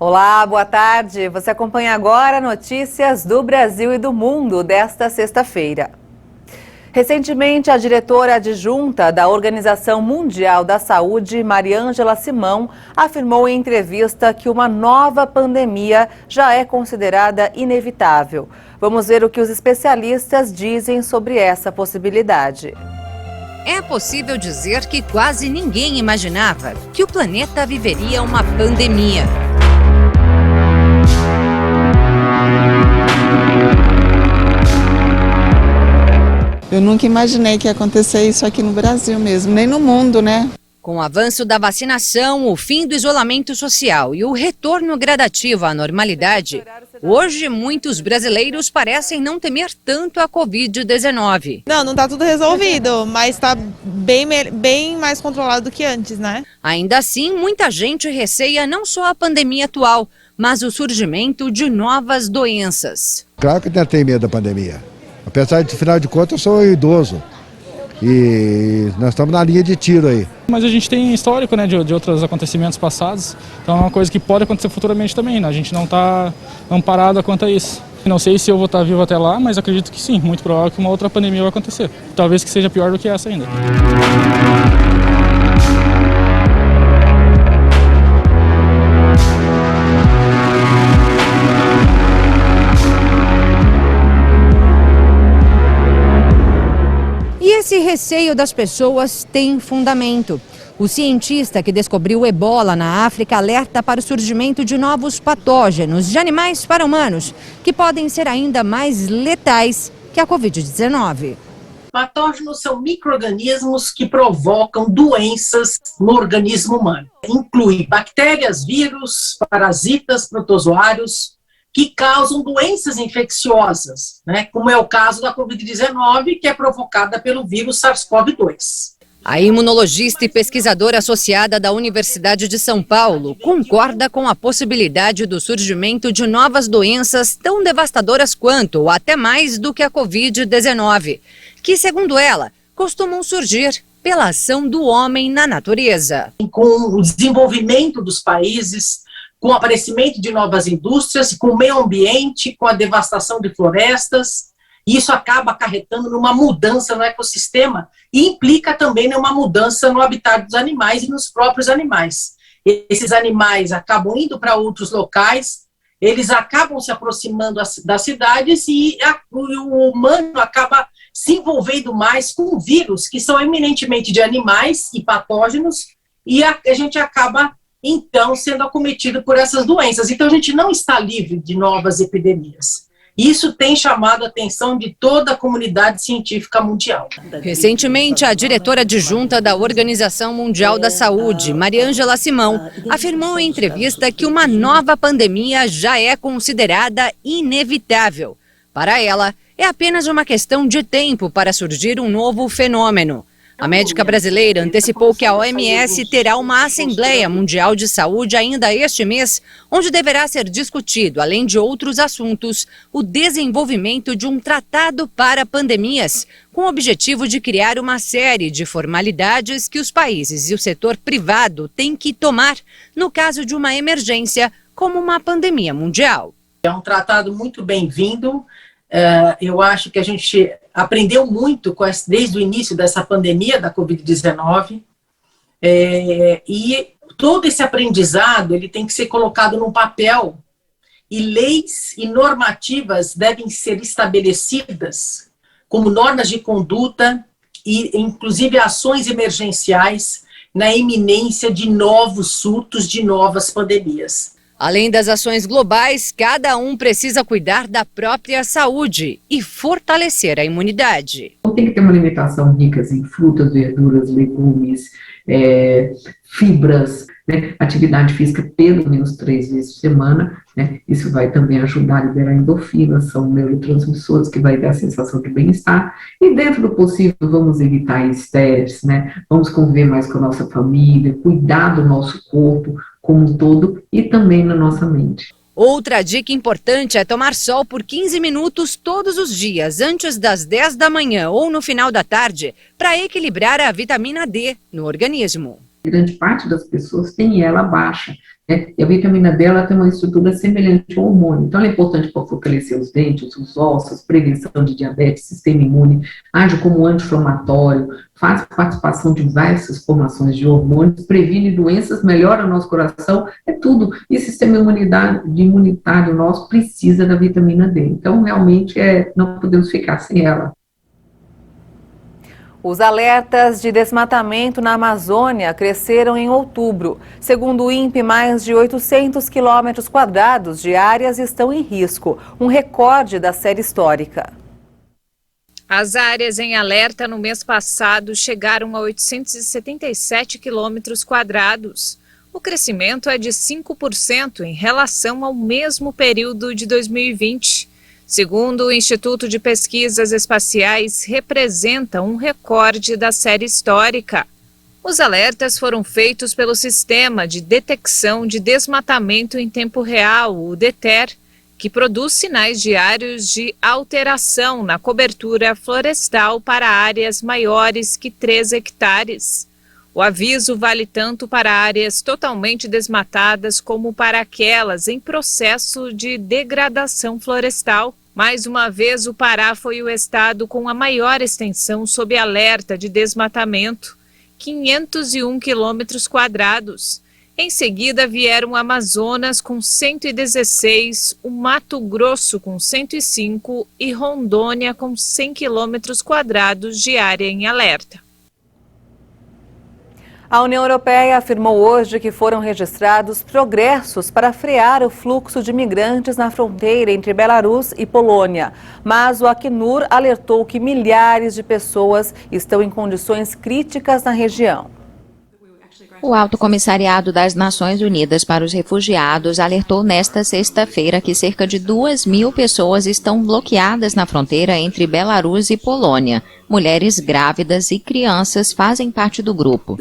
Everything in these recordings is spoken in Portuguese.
Olá, boa tarde. Você acompanha agora notícias do Brasil e do mundo desta sexta-feira. Recentemente, a diretora adjunta da Organização Mundial da Saúde, Mariângela Simão, afirmou em entrevista que uma nova pandemia já é considerada inevitável. Vamos ver o que os especialistas dizem sobre essa possibilidade. É possível dizer que quase ninguém imaginava que o planeta viveria uma pandemia. Eu nunca imaginei que ia acontecer isso aqui no Brasil mesmo, nem no mundo, né? Com o avanço da vacinação, o fim do isolamento social e o retorno gradativo à normalidade, hoje muitos brasileiros parecem não temer tanto a Covid-19. Não está tudo resolvido, mas está bem mais controlado do que antes, né? Ainda assim, muita gente receia não só a pandemia atual, mas o surgimento de novas doenças. Claro que tem medo da pandemia. Apesar de, afinal de contas, eu sou idoso e nós estamos na linha de tiro aí. Mas a gente tem histórico, né, de outros acontecimentos passados, então é uma coisa que pode acontecer futuramente também, né? A gente não está amparado quanto a isso. Não sei se eu vou estar vivo até lá, mas acredito que sim, muito provável que uma outra pandemia vai acontecer. Talvez que seja pior do que essa ainda. Esse receio das pessoas tem fundamento. O cientista que descobriu o ebola na África alerta para o surgimento de novos patógenos de animais para humanos, que podem ser ainda mais letais que a Covid-19. Patógenos são micro-organismos que provocam doenças no organismo humano. Inclui bactérias, vírus, parasitas, protozoários, que causam doenças infecciosas, né, como é o caso da Covid-19, que é provocada pelo vírus SARS-CoV-2. A imunologista e pesquisadora associada da Universidade de São Paulo concorda com a possibilidade do surgimento de novas doenças tão devastadoras quanto, ou até mais do que a Covid-19, que, segundo ela, costumam surgir pela ação do homem na natureza. Com o desenvolvimento dos países, com o aparecimento de novas indústrias, com o meio ambiente, com a devastação de florestas, isso acaba acarretando numa mudança no ecossistema e implica também numa mudança no habitat dos animais e nos próprios animais. Esses animais acabam indo para outros locais, eles acabam se aproximando das cidades e o humano acaba se envolvendo mais com vírus que são eminentemente de animais e patógenos, e a gente acaba então sendo acometido por essas doenças. Então a gente não está livre de novas epidemias. Isso tem chamado a atenção de toda a comunidade científica mundial. Recentemente, a diretora adjunta da Organização Mundial da Saúde, Mariângela Simão, afirmou em entrevista que uma nova pandemia já é considerada inevitável. Para ela, é apenas uma questão de tempo para surgir um novo fenômeno. A médica brasileira antecipou que a OMS terá uma Assembleia Mundial de Saúde ainda este mês, onde deverá ser discutido, além de outros assuntos, o desenvolvimento de um tratado para pandemias, com o objetivo de criar uma série de formalidades que os países e o setor privado têm que tomar no caso de uma emergência, como uma pandemia mundial. É um tratado muito bem-vindo. Eu acho que a gente aprendeu muito desde o início dessa pandemia da Covid-19, e todo esse aprendizado ele tem que ser colocado no papel, e leis e normativas devem ser estabelecidas como normas de conduta e inclusive ações emergenciais na iminência de novos surtos, de novas pandemias. Além das ações globais, cada um precisa cuidar da própria saúde e fortalecer a imunidade. Tem que ter uma alimentação rica em frutas, verduras, legumes, fibras, né? Atividade física pelo menos 3 vezes por semana, né? Isso vai também ajudar a liberar endorfinas, são neurotransmissores que vai dar a sensação de bem-estar, e dentro do possível vamos evitar estresse, né? Vamos conviver mais com a nossa família, cuidar do nosso corpo como um todo e também na nossa mente. Outra dica importante é tomar sol por 15 minutos todos os dias, antes das 10 da manhã ou no final da tarde, para equilibrar a vitamina D no organismo. Grande parte das pessoas tem ela baixa, né? E a vitamina D ela tem uma estrutura semelhante ao hormônio, então ela é importante para fortalecer os dentes, os ossos, prevenção de diabetes, sistema imune, age como anti-inflamatório, faz participação de diversas formações de hormônios, previne doenças, melhora o nosso coração, é tudo. E o sistema imunitário nosso precisa da vitamina D. Então, realmente, não podemos ficar sem ela. Os alertas de desmatamento na Amazônia cresceram em outubro. Segundo o INPE, mais de 800 quilômetros quadrados de áreas estão em risco, um recorde da série histórica. As áreas em alerta no mês passado chegaram a 877 quilômetros quadrados. O crescimento é de 5% em relação ao mesmo período de 2020. Segundo o Instituto de Pesquisas Espaciais, representa um recorde da série histórica. Os alertas foram feitos pelo Sistema de Detecção de Desmatamento em Tempo Real, o DETER, que produz sinais diários de alteração na cobertura florestal para áreas maiores que 3 hectares. O aviso vale tanto para áreas totalmente desmatadas como para aquelas em processo de degradação florestal. Mais uma vez, o Pará foi o estado com a maior extensão sob alerta de desmatamento, 501 quilômetros quadrados. Em seguida vieram o Amazonas com 116, o Mato Grosso com 105 e Rondônia com 100 quilômetros quadrados de área em alerta. A União Europeia afirmou hoje que foram registrados progressos para frear o fluxo de imigrantes na fronteira entre Belarus e Polônia. Mas o Acnur alertou que milhares de pessoas estão em condições críticas na região. O Alto Comissariado das Nações Unidas para os Refugiados alertou nesta sexta-feira que cerca de 2.000 pessoas estão bloqueadas na fronteira entre Belarus e Polônia. Mulheres grávidas e crianças fazem parte do grupo.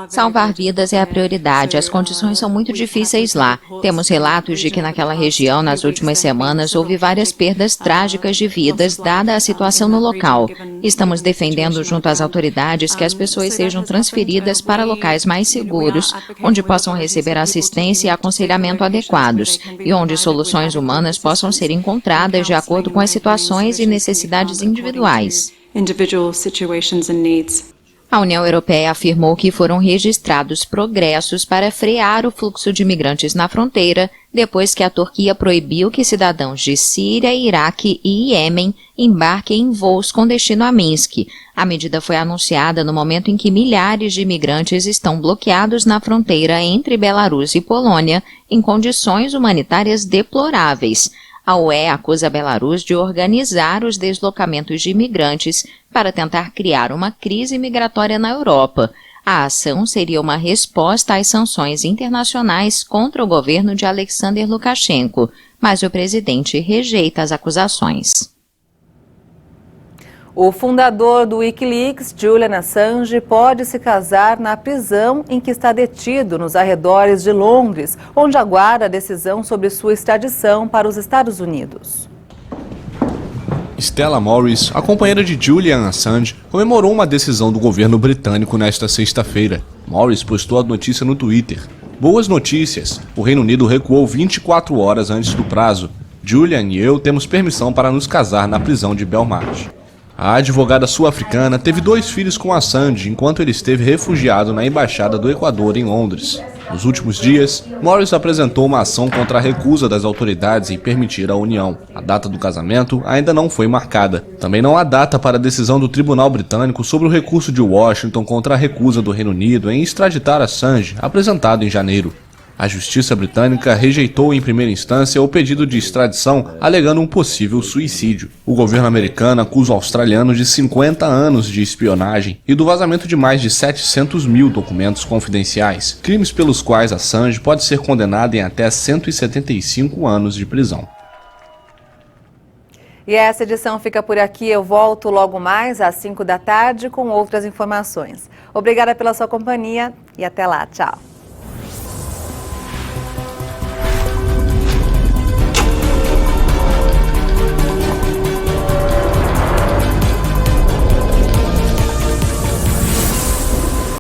Salvar vidas é a prioridade. As condições são muito difíceis lá. Temos relatos de que naquela região, nas últimas semanas, houve várias perdas trágicas de vidas, dada a situação no local. Estamos defendendo junto às autoridades que as pessoas sejam transferidas para locais mais seguros, onde possam receber assistência e aconselhamento adequados, e onde soluções humanas possam ser encontradas de acordo com as situações e necessidades individuais. A União Europeia afirmou que foram registrados progressos para frear o fluxo de imigrantes na fronteira, depois que a Turquia proibiu que cidadãos de Síria, Iraque e Iêmen embarquem em voos com destino a Minsk. A medida foi anunciada no momento em que milhares de imigrantes estão bloqueados na fronteira entre Belarus e Polônia, em condições humanitárias deploráveis. A UE acusa a Belarus de organizar os deslocamentos de imigrantes para tentar criar uma crise migratória na Europa. A ação seria uma resposta às sanções internacionais contra o governo de Alexander Lukashenko, mas o presidente rejeita as acusações. O fundador do Wikileaks, Julian Assange, pode se casar na prisão em que está detido nos arredores de Londres, onde aguarda a decisão sobre sua extradição para os Estados Unidos. Stella Morris, a companheira de Julian Assange, comemorou uma decisão do governo britânico nesta sexta-feira. Morris postou a notícia no Twitter. Boas notícias! O Reino Unido recuou 24 horas antes do prazo. Julian e eu temos permissão para nos casar na prisão de Belmarsh. A advogada sul-africana teve 2 filhos com Assange enquanto ele esteve refugiado na Embaixada do Equador em Londres. Nos últimos dias, Morris apresentou uma ação contra a recusa das autoridades em permitir a união. A data do casamento ainda não foi marcada. Também não há data para a decisão do Tribunal Britânico sobre o recurso de Washington contra a recusa do Reino Unido em extraditar Assange, apresentado em janeiro. A Justiça Britânica rejeitou em primeira instância o pedido de extradição, alegando um possível suicídio. O governo americano acusa o australiano de 50 anos de espionagem e do vazamento de mais de 700 mil documentos confidenciais, crimes pelos quais Assange pode ser condenado em até 175 anos de prisão. E essa edição fica por aqui. Eu volto logo mais às 5 da tarde com outras informações. Obrigada pela sua companhia e até lá. Tchau.